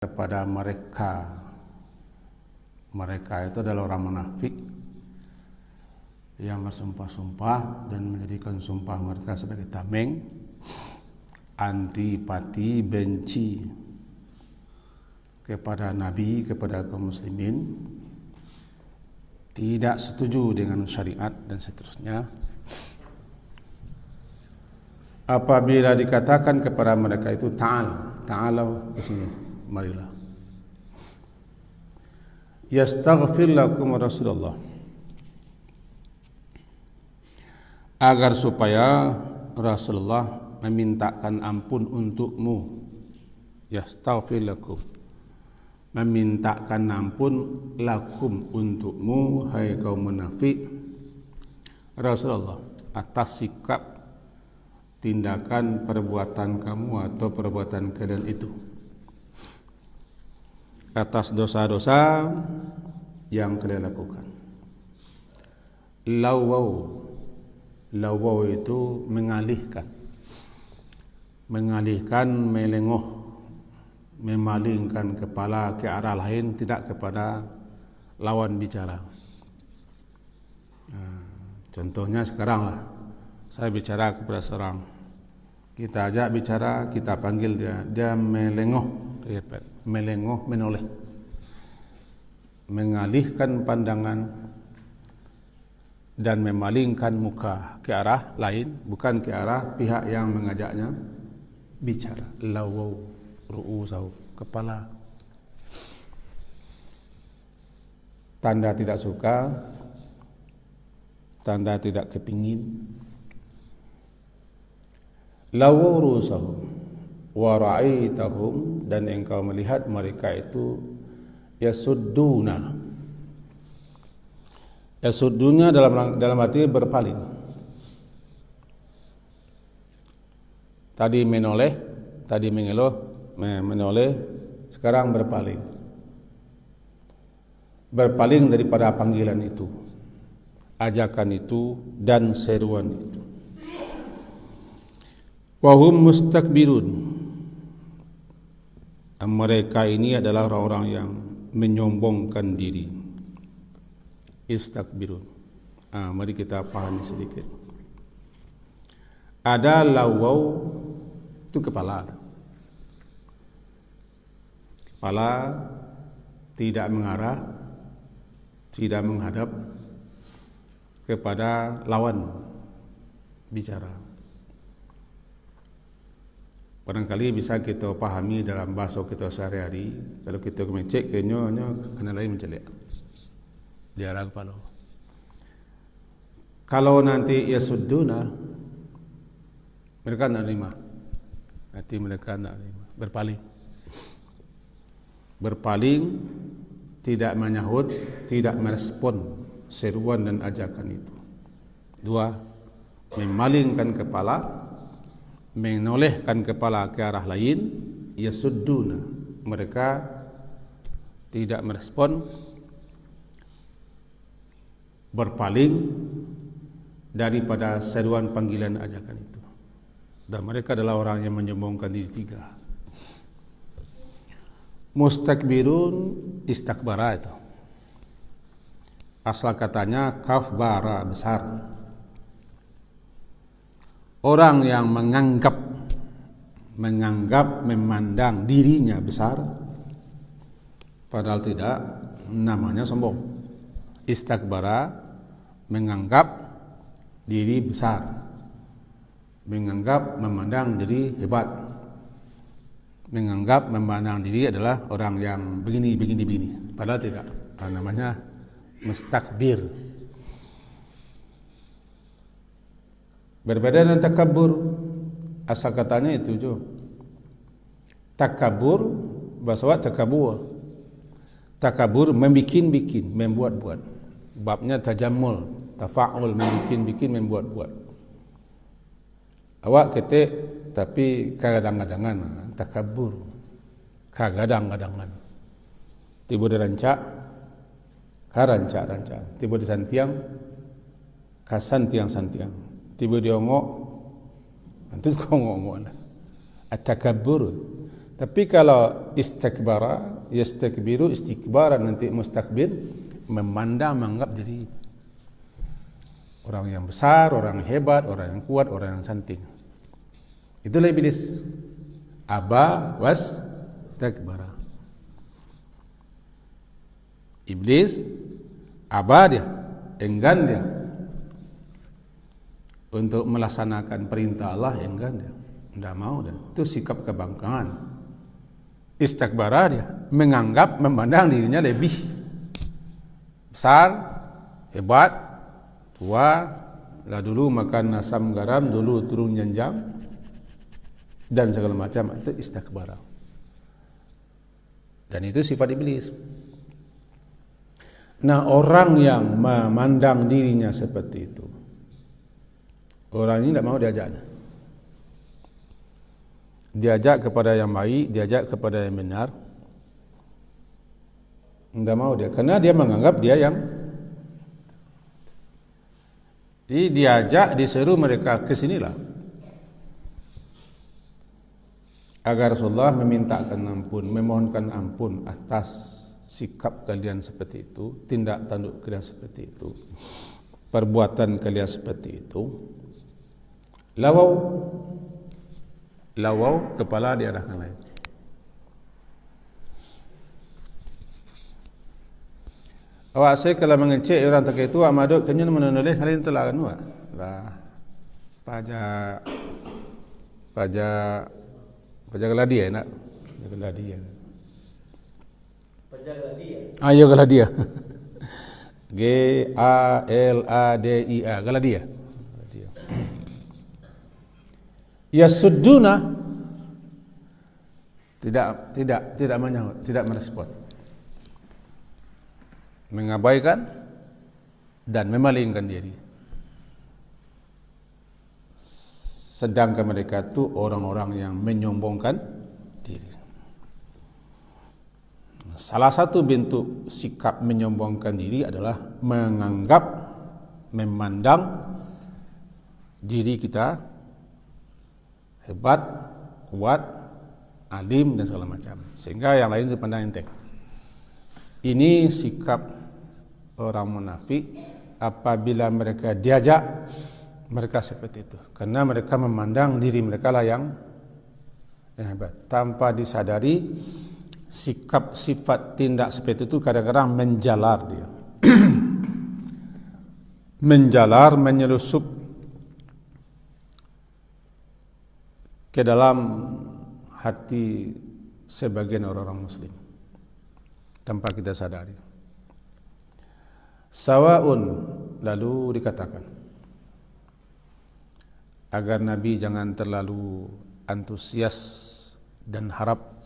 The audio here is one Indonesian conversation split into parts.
kepada mereka. Mereka itu adalah orang munafik yang bersumpah-sumpah dan menjadikan sumpah mereka sebagai tameng, antipati, benci kepada Nabi, kepada kaum muslimin, tidak setuju dengan syariat dan seterusnya. Apabila dikatakan kepada mereka itu ta'alau ke sini, marilah. Yastaghfir lakum Rasulullah, agar supaya Rasulullah memintakan ampun untukmu. Yastaghfir lakum, memintakan ampun lakum untukmu, hai kaum munafik, Rasulullah, atas sikap, tindakan, perbuatan kamu atau perbuatan kalian itu, atas dosa-dosa yang kalian lakukan. Lawau itu mengalihkan, melengoh, memalingkan kepala ke arah lain, tidak kepada lawan bicara. Contohnya sekarang lah, saya bicara kepada seorang, kita ajak bicara, kita panggil dia melengok, menoleh, mengalihkan pandangan dan memalingkan muka ke arah lain, bukan ke arah pihak yang mengajaknya bicara. Lawau ru'usahu, kepala. Tanda tidak suka, tanda tidak kepingin. Lawau ru'usahu wa ra'aitahum, dan engkau melihat mereka itu yasudduna. Yasuddunya dalam arti berpaling. Tadi menoleh, tadi menoleh, sekarang berpaling. Berpaling daripada panggilan itu, ajakan itu dan seruan itu. Wahum mustakbirun, mereka ini adalah orang-orang yang menyombongkan diri. Istakbirun. Mari kita pahami sedikit. Ada lawau, itu kepala. Kepala tidak mengarah, tidak menghadap kepada lawan bicara. Barangkali bisa kita pahami dalam bahasa kita sehari-hari. Kalau kita mengecek kayaknya kena lain mencelek di arah kepala. Kalau nanti yasudduna, mereka tidak terima. Nanti mereka tidak terima, berpaling, tidak menyahut, tidak merespon seruan dan ajakan itu. Dua, memalingkan kepala, menolehkan kepala ke arah lain. Yasudduna, mereka tidak merespon, berpaling daripada seruan panggilan ajakan itu. Dan mereka adalah orang yang menyombongkan diri. Tiga. Mustakbirun, istakbara itu asal katanya kafbara, besar. Orang yang menganggap, memandang dirinya besar, padahal tidak, namanya sombong. Istakbara, menganggap diri besar, menganggap, memandang diri hebat, menganggap, memandang diri adalah orang yang begini, padahal tidak. Namanya mustakbir. Berbeda dengan takabur. Asal katanya itu jo. Takabur, bahasa takabur. Takabur membikin-bikin, membuat-buat. Babnya tajamul, tafa'ul, membikin-bikin, membuat-buat. Awak ketik tapi kadang-kadangan, takabur. Kadang-kadangan. Tiba dirancak, karancak-rancak. Tiba disantiang, kasantiang-santiang. Tiba diongok, itu kau ngomong. At-takabbur, Tapi kalau istakbara, yastakbiru istikbaran, nanti mustakbir, memandang, menganggap diri orang yang besar, orang yang hebat, orang yang kuat, orang yang cantik. Itulah iblis. Aba was takbara. Iblis aba dia, enggan dia untuk melaksanakan perintah Allah, enggan dia, tidak mau dia. Itu sikap kebangkangan. Istakbara dia, menganggap, memandang dirinya lebih besar, hebat, tua, lah dulu makan asam garam, dulu turun jenjang, dan segala macam. Itu istakbara. Dan itu sifat iblis. Nah, orang yang memandang dirinya seperti itu, orang ini tidak mau diajaknya. Diajak kepada yang baik, diajak kepada yang benar, tidak mau dia, karena dia menganggap dia yang. Jadi diajak, diseru mereka ke sinilah, agar Rasulullah memintakan ampun, memohonkan ampun atas sikap kalian seperti itu, tindak tanduk kalian seperti itu, perbuatan kalian seperti itu. Lawau kepala diarahkan lain. Awak saya kalau mengecek orang tak itu amaduk kenyun menulis hari ini telah kan lah pajak geladia nak geladia. Pajak geladia. Ayo geladia. G A L A D I A geladia. Yasudduna tidak menyahut, tidak merespon, mengabaikan dan memalingkan diri. Sedangkan mereka itu orang-orang yang menyombongkan diri. Salah satu bentuk sikap menyombongkan diri adalah menganggap, memandang diri kita hebat, kuat, alim dan segala macam, sehingga yang lain dipandang enteng. Ini sikap orang munafik. Apabila mereka diajak, mereka seperti itu, karena mereka memandang diri mereka lah yang hebat, tanpa disadari sikap, sifat, tindak seperti itu kadang-kadang menjalar dia. Menjalar, menyelusup ke dalam hati sebagian orang-orang muslim tanpa kita sadari. Sawaun, lalu dikatakan agar Nabi jangan terlalu antusias dan harap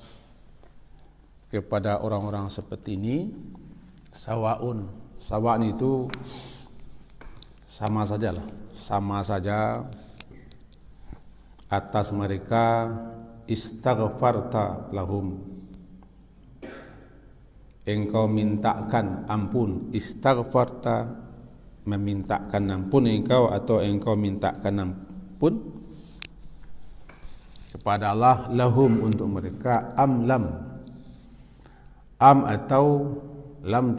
kepada orang-orang seperti ini. Sawaun, sawa'un itu sama sajalah, sama saja atas mereka. Istaghfarta lahum, engkau mintakan ampun. Istaghfarta, memintakan ampun engkau, atau engkau mintakan ampun kepada Allah. Lahum, untuk mereka. Am lam, am atau lam,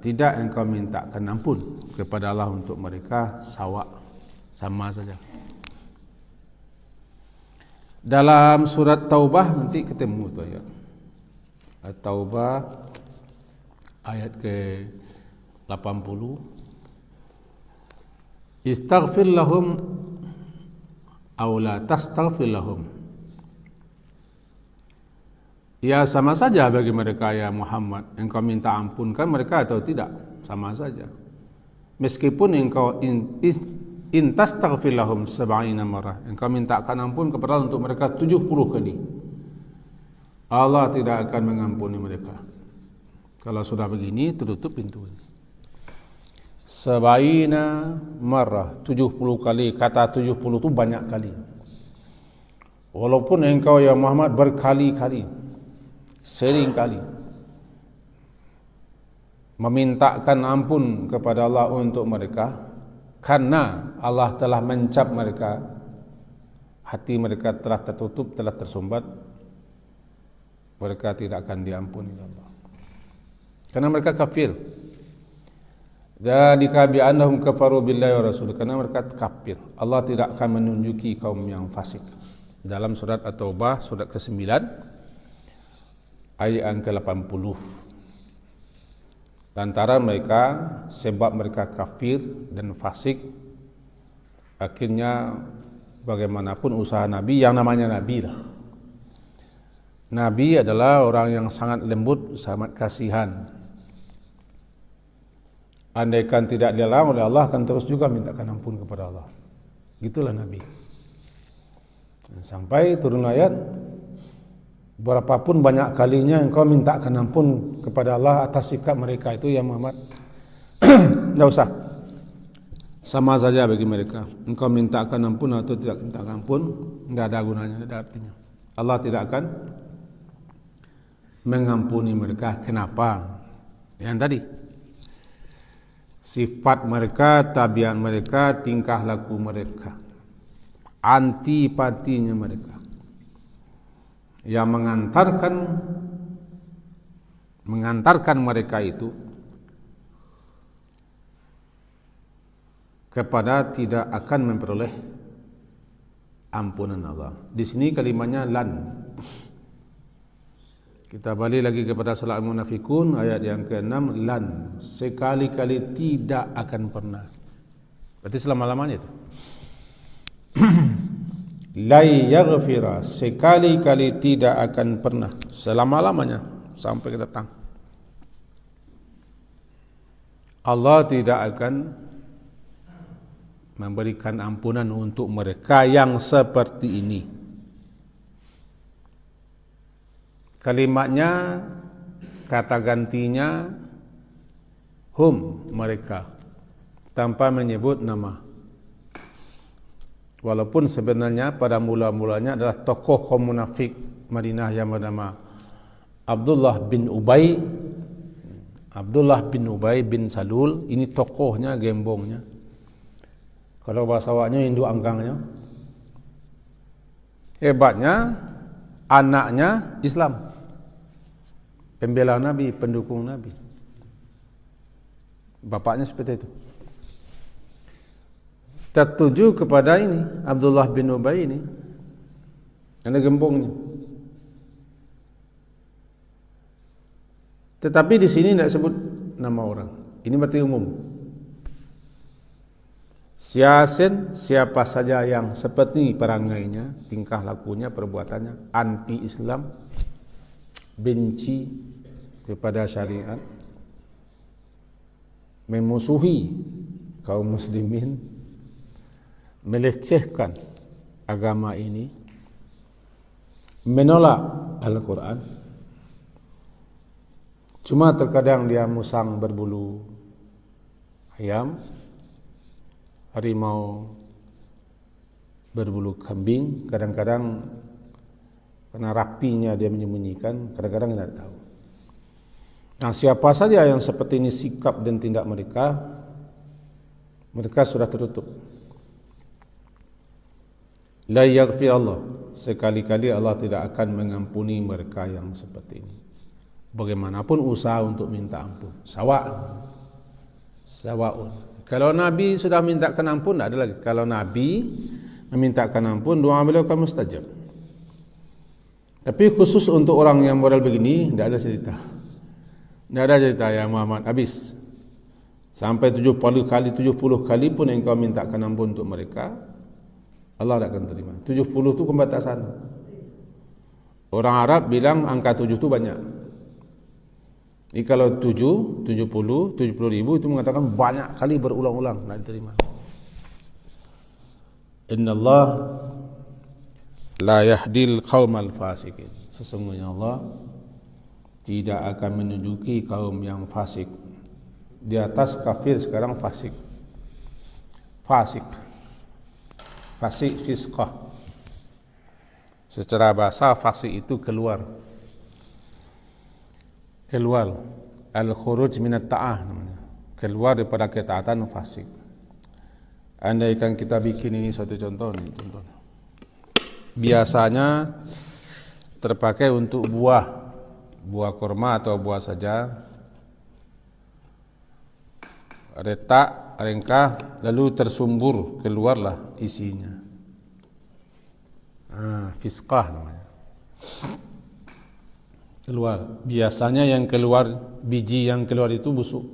tidak engkau mintakan ampun kepada Allah untuk mereka. Sawa, sama saja. Dalam surat Taubah nanti ketemu tu ayat. Taubah ayat ke 80. Istaghfir lahum aw la tastaghfir lahum. Ya, sama saja bagi mereka ya Muhammad, engkau minta ampunkan mereka atau tidak, sama saja. Meskipun engkau in tastaghfir lahum 70 marrah, engkau mintakan ampun kepada Allah untuk mereka 70 kali, Allah tidak akan mengampuni mereka. Kalau sudah begini, tutup pintu. 70 marrah, 70 kali. Kata 70 itu banyak kali. Walaupun engkau ya Muhammad berkali-kali, sering kali memintakan ampun kepada Allah untuk mereka, karena Allah telah mencap mereka, hati mereka telah tertutup, telah tersumbat, mereka tidak akan diampuni Allah. Karena mereka kafir. Dzalika bi annahum kafaru billahi wa rasul. Karena mereka kafir. Allah tidak akan menunjuki kaum yang fasik. Dalam surat At-Taubah surat ke-9 ayat yang ke-80. Lantaran mereka, sebab mereka kafir dan fasik, akhirnya bagaimanapun usaha Nabi, yang namanya Nabi lah. Nabi adalah orang yang sangat lembut, sangat kasihan. Andaikan tidak dilarang oleh Allah, akan terus juga mintakan ampun kepada Allah. Gitulah Nabi. Sampai turun ayat, berapapun banyak kalinya engkau mintakan ampun kepada Allah atas sikap mereka itu, ya Muhammad, tidak usah. Sama saja bagi mereka. Engkau mintakan ampun atau tidak mintakan ampun, tidak ada gunanya, tidak ada artinya. Allah tidak akan mengampuni mereka. Kenapa? Yang tadi, sifat mereka, tabiat mereka, tingkah laku mereka, antipatinya mereka, yang mengantarkan mereka itu kepada tidak akan memperoleh ampunan Allah. Di sini kalimatnya lan. Kita balik lagi kepada surah Al-Munafikun ayat yang ke-6, lan, sekali-kali tidak akan pernah. Berarti selama-lamanya itu. La yaghfira, sekali-kali tidak akan pernah, selama-lamanya sampai datang. Allah tidak akan memberikan ampunan untuk mereka yang seperti ini. Kalimatnya, kata gantinya hum, mereka, tanpa menyebut nama. Walaupun sebenarnya pada mula-mulanya adalah tokoh kaum munafik Madinah yang bernama Abdullah bin Ubay bin Salul. Ini tokohnya, gembongnya. Kalau bahasa awaknya, induk anggangnya. Hebatnya, anaknya Islam, pembela Nabi, pendukung Nabi. Bapaknya seperti itu. Tertuju kepada ini Abdullah bin Ubay ini, ada gembongnya. Tetapi di sini tidak sebut nama orang. Ini berarti umum. Siapa saja yang seperti perangainya, tingkah lakunya, perbuatannya anti-Islam, benci kepada syariat, memusuhi kaum muslimin, melecehkan agama ini, menolak Al-Quran. Cuma terkadang dia musang berbulu ayam, harimau berbulu kambing, kadang-kadang karena rapinya dia menyembunyikan, kadang-kadang tidak tahu. Nah, siapa saja yang seperti ini sikap dan tindak mereka, mereka sudah tertutup. La yaghfir Allah, sekali-kali Allah tidak akan mengampuni mereka yang seperti ini. Bagaimanapun usaha untuk minta ampun, sawa'un. Kalau Nabi sudah mintakan ampun, tidak ada lagi. Kalau Nabi memintakan ampun, doa beliau akan mustajab. Tapi khusus untuk orang yang moral begini, tidak ada cerita. Tidak ada cerita ya Muhammad, habis. Sampai 70 kali pun engkau mintakan ampun untuk mereka, Allah tidak akan terima. 70 itu pembatasan. Orang Arab bilang angka 7 itu banyak. Jadi kalau 70 ribu itu mengatakan banyak kali berulang-ulang, tidak diterima. Inna Allah la yahdil qaumal fasikin. Sesungguhnya Allah tidak akan menunjuki kaum yang fasik. Di atas kafir, sekarang fasik. Fisqah. Secara bahasa fasik itu keluar. Al-khuruj minat ta'ah namanya. Keluar daripada ketaatan, fasik. Andaikan kita bikin ini suatu contoh nih, contohnya. Biasanya terpakai untuk buah buah kurma atau buah saja, retak, rengkah, lalu tersumbur, keluarlah isinya. Fisqah namanya. Keluar. Biasanya yang keluar, biji yang keluar itu busuk.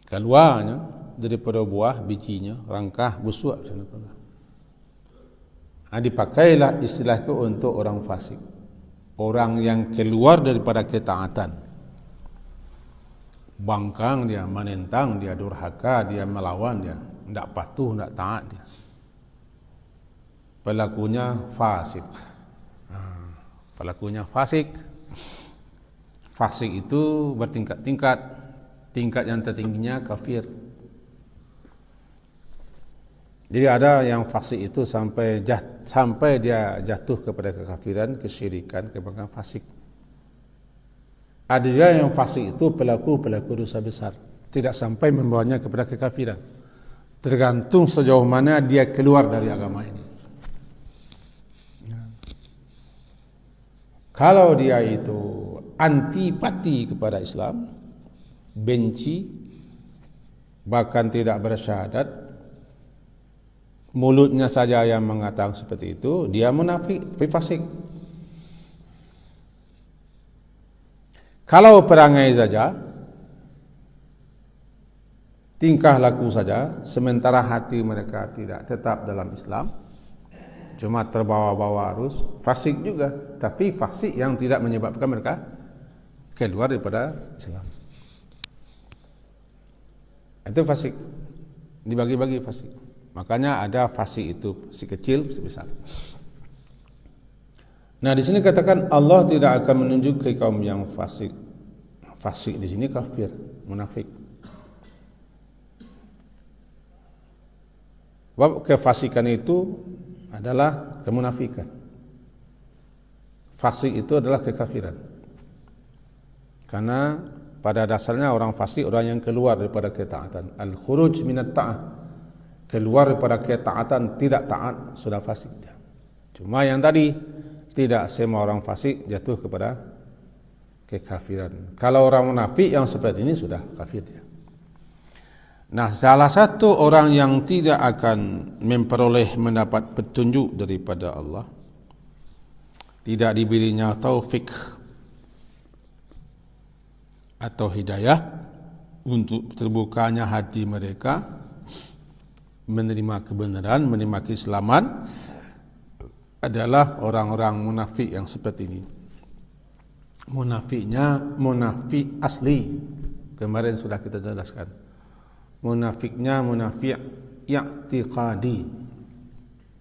Keluarnya daripada buah, bijinya, rangkah, busuk. Dipakailah istilah itu untuk orang fasik. Orang yang keluar daripada ketaatan. Bangkang dia, menentang dia, durhaka dia, melawan dia, tidak patuh, tidak taat dia. Pelakunya fasik. Pelakunya fasik. Fasik itu bertingkat-tingkat. Tingkat yang tertingginya kafir. Jadi ada yang fasik itu sampai dia jatuh kepada kekafiran, kesyirikan, kepada fasik. Ada juga yang fasik itu pelaku dosa besar, tidak sampai membawanya kepada kekafiran. Tergantung sejauh mana dia keluar dari agama ini. Kalau dia itu antipati kepada Islam, benci, bahkan tidak bersyahadat, mulutnya saja yang mengatakan seperti itu, dia munafik, tapi fasik. Kalau perangai saja, tingkah laku saja, sementara hati mereka tidak tetap dalam Islam, cuma terbawa-bawa arus, fasik juga, tapi fasik yang tidak menyebabkan mereka keluar daripada Islam. Itu fasik, dibagi-bagi fasik. Makanya ada fasik itu, fasik kecil, fasik besar. Nah, di sini katakan Allah tidak akan menunjuk ke kaum yang fasik. Fasik di sini kafir, munafik. Sebab kefasikan itu adalah kemunafikan. Fasik itu adalah kekafiran. Karena pada dasarnya orang fasik orang yang keluar daripada ketaatan. Al-khuruj minat ta'ah. Keluar daripada ketaatan, tidak taat, sudah fasik dia. Cuma yang tadi, tidak semua orang fasik jatuh kepada kekafiran. Kalau orang munafik yang seperti ini sudah kafir dia. Nah, salah satu orang yang tidak akan mendapat petunjuk daripada Allah, tidak diberinya taufik atau hidayah untuk terbukanya hati mereka menerima kebenaran, menerima keislaman, adalah orang-orang munafik yang seperti ini. Munafiknya munafik asli. Kemarin sudah kita jelaskan. Munafiknya munafik i'tiqadi.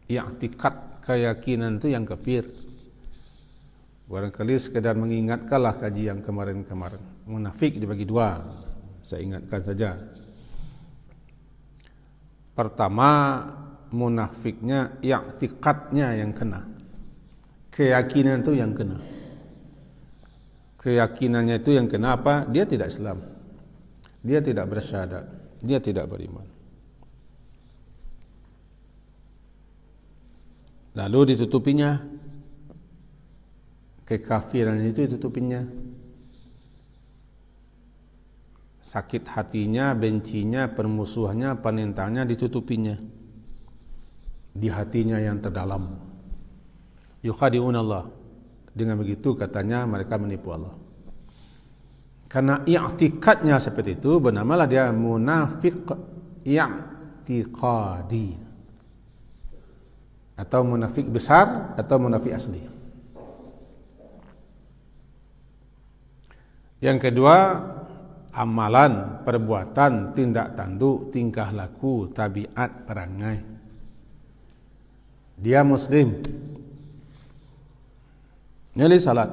I'tiqad, keyakinan itu yang kafir. Barangkali sekadar mengingatkanlah kaji yang kemarin-kemarin. Munafik dibagi dua. Saya ingatkan saja. Pertama, munafiknya i'tiqadnya yang kena. Keyakinan itu yang kena. Keyakinannya itu yang kena apa? Dia tidak Islam. Dia tidak bersyahadat. Dia tidak beriman. Lalu ditutupinya. Kekafiran itu ditutupinya. Sakit hatinya, bencinya, permusuhannya, penentangnya ditutupinya. Di hatinya yang terdalam. Yukhadi'un Allah. Dengan begitu katanya mereka menipu Allah. Karena i'tiqadnya seperti itu, bernamalah dia munafik i'tiqadi. Atau munafik besar atau munafik asli. Yang kedua, amalan, perbuatan, tindak tanduk, tingkah laku, tabiat, perangai. Dia muslim, nyali salat,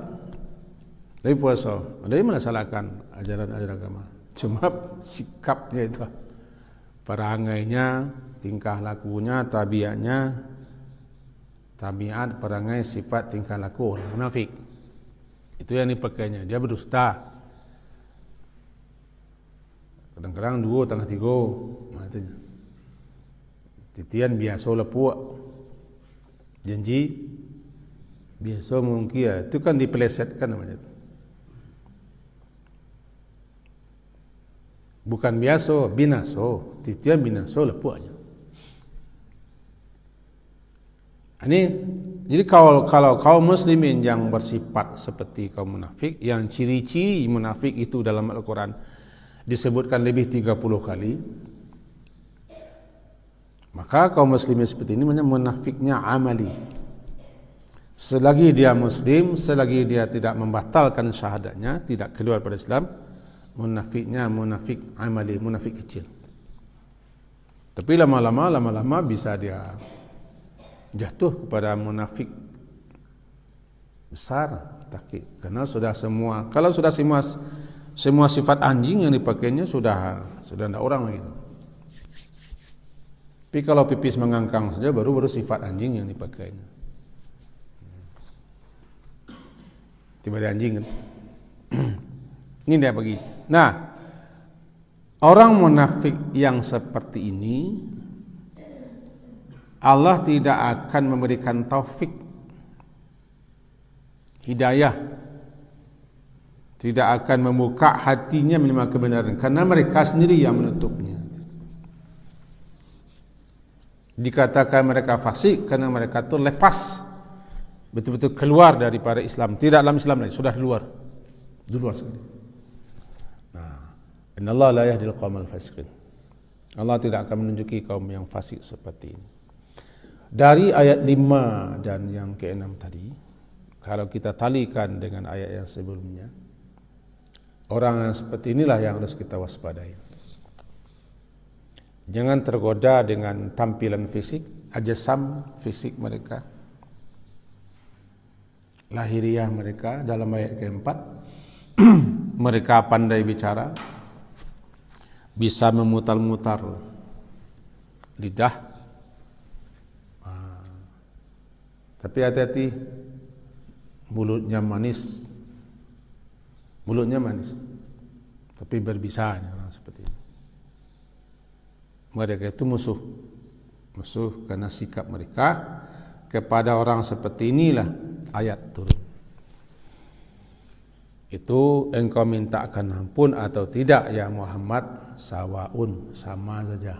dari puasa, dari melaksanakan ajaran-ajaran agama. Cuma sikapnya itu, perangainya, tingkah lakunya, tabiatnya, tabiat, perangai, sifat, tingkah laku orang munafik. Itu yang dipakainya. Dia berdusta. Kadang-kadang 2 tengah 3. Nah, itu. Titian biasa lepuk. Janji Biasa mungkin itu kan dipelesetkan namanya. Bukan biasa, binaso. Titian binaso lepuanya. Ini jadi kalau kaum muslimin yang bersifat seperti kaum munafik, yang ciri-ciri munafik itu dalam Al-Quran disebutkan lebih 30 kali, maka kaum muslimin seperti ini namanya munafiknya amali. Selagi dia muslim, selagi dia tidak membatalkan syahadatnya, tidak keluar pada Islam, munafiknya munafik amali, munafik kecil. Tapi lama-lama bisa dia jatuh kepada munafik besar, takkik. Karena sudah semua, kalau sudah semua sifat anjing yang dipakainya sudah tidak orang lagi. Tapi kalau pipis mengangkang saja baru sifat anjing yang dipakainya. Tiba ada anjing kan. Ini dia bagi. Nah, orang munafik yang seperti ini Allah tidak akan memberikan taufik, hidayah, tidak akan membuka hatinya menerima kebenaran karena mereka sendiri yang menutupnya. Dikatakan mereka fasik karena mereka itu lepas, betul-betul keluar daripada Islam, tidak dalam Islam lagi, sudah duluar sekali. Nah, innallaha la yahdil qaumal fasiqin. Allah tidak akan menunjuki kaum yang fasik seperti ini. Dari ayat 5 dan yang ke-6 tadi, kalau kita talikan dengan ayat yang sebelumnya, orang yang seperti inilah yang harus kita waspadai. Jangan tergoda dengan tampilan fisik, ajsam fisik mereka, lahiriah mereka. Dalam ayat ke-4, mereka pandai bicara, bisa memutar-mutar lidah. Tapi hati-hati, mulutnya manis, tapi berbisa orang seperti ini. Mereka itu musuh karena sikap mereka kepada orang seperti inilah ayat turun. Itu engkau mintakan ampun atau tidak ya Muhammad, sawaun, sama saja.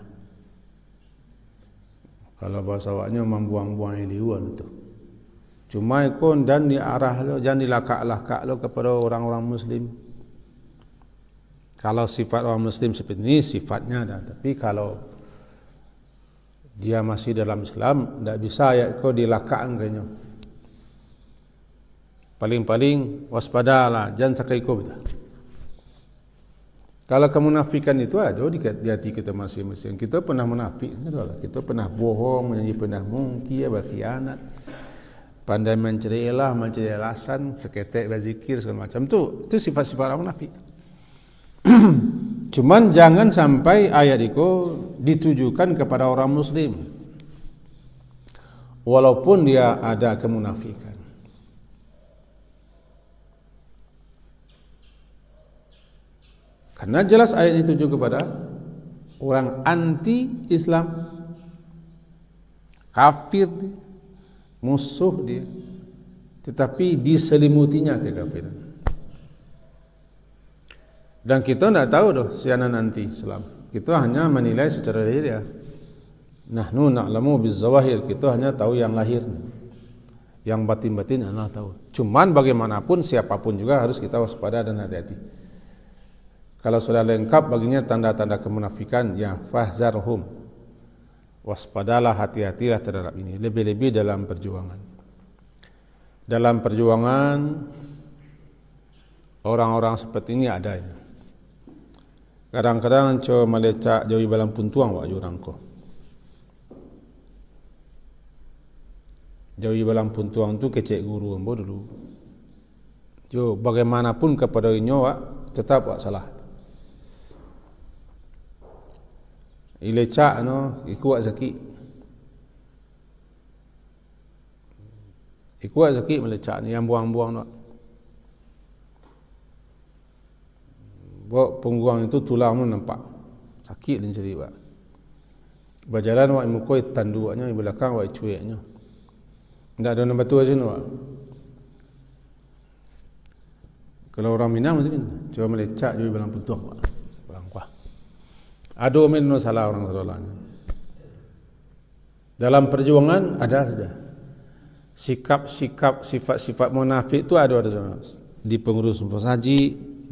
Kalau bahasa awaknya membuang-buang liuan itu. Cuma ikon dan diarah lo, jangan dilakak-lakak lo kepada orang-orang muslim. Kalau sifat orang muslim seperti ini sifatnya ada, tapi kalau dia masih dalam Islam, tidak bisa ya kau dilakak kayaknya. Paling-paling waspadalah, jangan sakai kau betul. Kalau kemunafikan itu ada di hati kita masing-masing. Kita pernah munafik, kita pernah bohong, menyanyi pernah mungkin, berkhianat, pandai mencari alasan, seketek berzikir segala macam. Itu sifat-sifat orang munafik. Cuman jangan sampai ayat itu ditujukan kepada orang muslim, walaupun dia ada kemunafikan. Karena jelas ayat itu juga kepada orang anti-Islam, kafir dia, musuh dia, tetapi diselimutinya kekafiran. Dan kita tidak tahu siapa nanti Islam. Kita hanya menilai secara lahir ya. Nahnu na'lamu bizzawahir, kita hanya tahu yang lahir. Yang batin-batin Allah tahu. Cuman bagaimanapun siapapun juga harus kita waspada dan hati-hati. Kalau sudah lengkap baginya tanda-tanda kemunafikan, ya fahzarhum. Waspadalah, hati-hatilah terhadap ini. Lebih-lebih dalam perjuangan. Dalam perjuangan orang-orang seperti ini adanya. Kadang-kadang coba melecak jauhi balang puntuang wak jurang ko. Jauhi balang puntuang tu kecek guru ambo dulu. Jo bagaimanapun kepada inyo wak tetap wak salah. Ilecak iku wak zaki. Iku wak zaki melecak ni yang buang-buang wak. Bawa pungguang itu tulang nampak sakit dan ceri wak. Berjalan wak mukoi tanduaknya di belakang wak cueknya. Tidak ada nombor tua sini wak. Kalau orang Minang mungkin coba melecak juga bilang putuh orang kuah. Ado menno salah orang salahnya. Dalam perjuangan ada saja. Sikap-sikap sifat-sifat munafik itu ada di pengurus haji,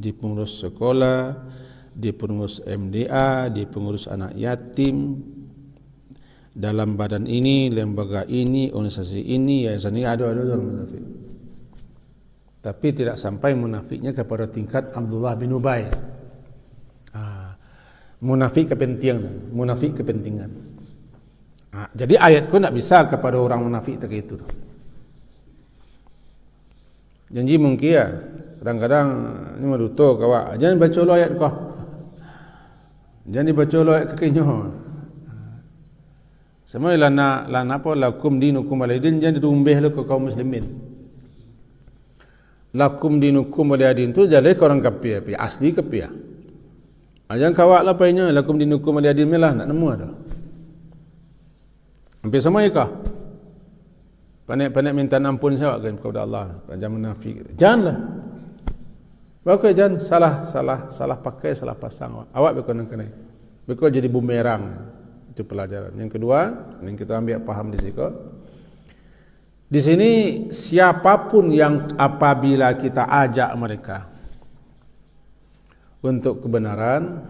di pengurus sekolah, di pengurus MDA, di pengurus anak yatim, dalam badan ini, lembaga ini, organisasi ini, yayasan ini ada orang munafik. Tapi tidak sampai munafiknya kepada tingkat Abdullah bin Ubay. Munafik kepentingan, munafik kepentingan. Jadi ayatku tidak bisa kepada orang munafik tak itu. Janji mungkin ya, kadang-kadang ini maduto kawa, jangan baca lo ayat kau. Jangan dibaca lo ayat kekenyo. Semua lana apa lakum dinukum waliyadin, jangan ditumbeh lo ke kaum muslimin. Lakum dinukum waliyadin tu jadi ke orang kafir, asli kafir. Jangan kawak lah painnya lakum dinukum waliyadin melah nak nemu ada. Hampir sama ya kah? Panik-panik minta ampun saya kan kepada Allah, jangan munafik. Janganlah. Bagus jangan salah pakai, salah pasang. Awak berkena kena. Bekal jadi bumerang. Itu pelajaran. Yang kedua, yang kita ambil paham di sini. Di sini siapapun yang apabila kita ajak mereka untuk kebenaran,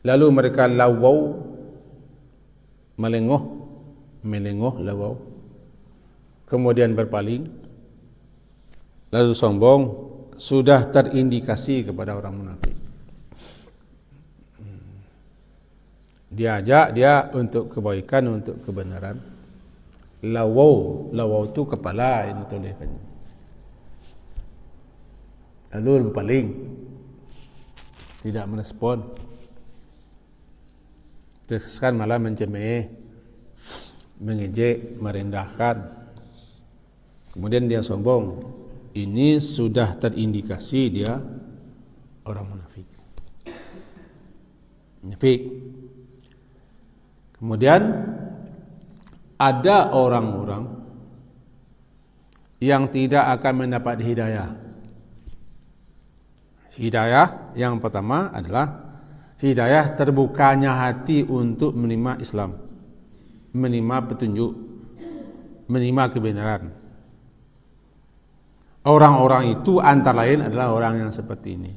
lalu mereka lawau, melengah lawau, kemudian berpaling, lalu sombong, sudah terindikasi kepada orang munafik. Dia ajak dia untuk kebaikan, untuk kebenaran. Lawau itu kepala yang ditolehkannya. Lalu berpaling, tidak merespon, teruskan malah mencemeh, mengejek, merendahkan. Kemudian dia sombong. Ini sudah terindikasi dia orang munafik. Munafik. Kemudian ada orang-orang yang tidak akan mendapat hidayah. Hidayah yang pertama adalah hidayah terbukanya hati untuk menerima Islam, menerima petunjuk, menerima kebenaran. Orang-orang itu antara lain adalah orang yang seperti ini.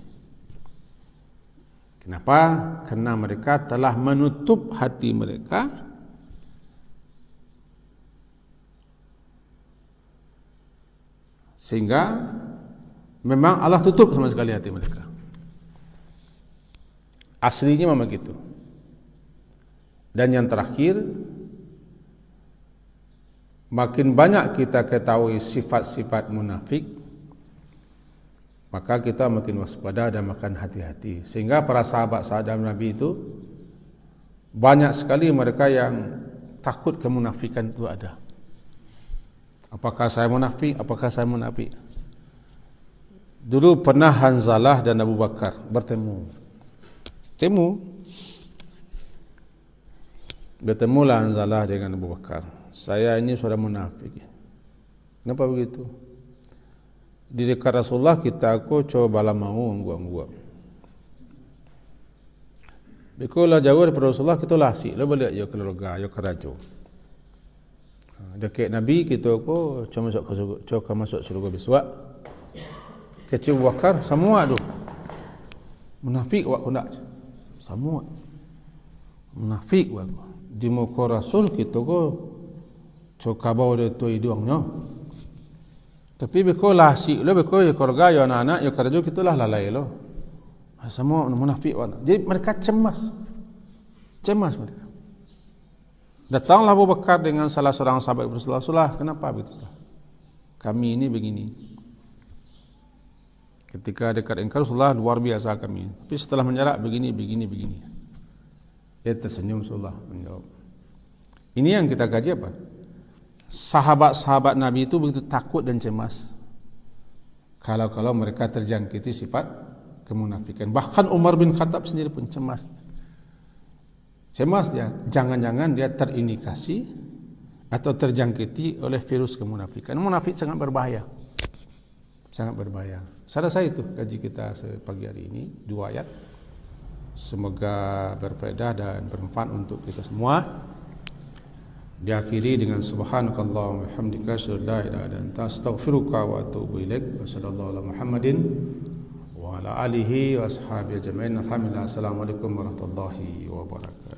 Kenapa? Karena mereka telah menutup hati mereka sehingga memang Allah tutup sama sekali hati mereka. Aslinya memang gitu. Dan yang terakhir, makin banyak kita ketahui sifat-sifat munafik, maka kita makin waspada dan makin hati-hati. Sehingga para sahabat-sahabat Nabi itu banyak sekali mereka yang takut kemunafikan itu ada. Apakah saya munafik? Apakah saya munafik? Dulu pernah Hanzalah dan Abu Bakar bertemu. Bertemulah Hanzalah dengan Abu Bakar. Saya ini sudah munafik. Kenapa begitu? Di dekat Rasulullah kita aku coba lah mau guang-guang. Bikulah jauh daripada Rasulullah kita lasik lah balik ya keluarga, ya kerajo. Dekat Nabi kita aku coba masuk surga besok. Kecil Bakar semua tu munafik wak kundak. Semua munafik wak. Di muka Rasul kita ko coba bawa dia tu hidungnya. Tapi beko lasik lo, beko ya keluarga, ya anak-anak, ya kerja kita lah lalai lo. Semua munafik wana. Jadi mereka cemas mereka. Datanglah Abu Bakar dengan salah seorang sahabat Rasulullah. Kenapa begitu? Kami ini begini. Ketika dekat engkau Rasulullah luar biasa kami. Tapi setelah menjarak begini. Dia tersenyum Rasulullah menjawab. Ini yang kita kaji apa? Sahabat-sahabat Nabi itu begitu takut dan cemas kalau mereka terjangkiti sifat kemunafikan. Bahkan Umar bin Khattab sendiri pun cemas dia, jangan-jangan dia terindikasi atau terjangkiti oleh virus kemunafikan. Munafik sangat berbahaya, sangat berbahaya. Selesai itu kaji kita sepagi hari ini, 2 ayat. Semoga berfaedah dan bermanfaat untuk kita semua. Diakhiri dengan subhanakallahumma wa bihamdika asyhadu an la ilaha illa anta astaghfiruka wa atubu ilaik. Wassallallahu ala Muhammadin wa ala alihi wa ashabihi ajma'in. Alhamdulillah. Assalamualaikum warahmatullahi wabarakatuh.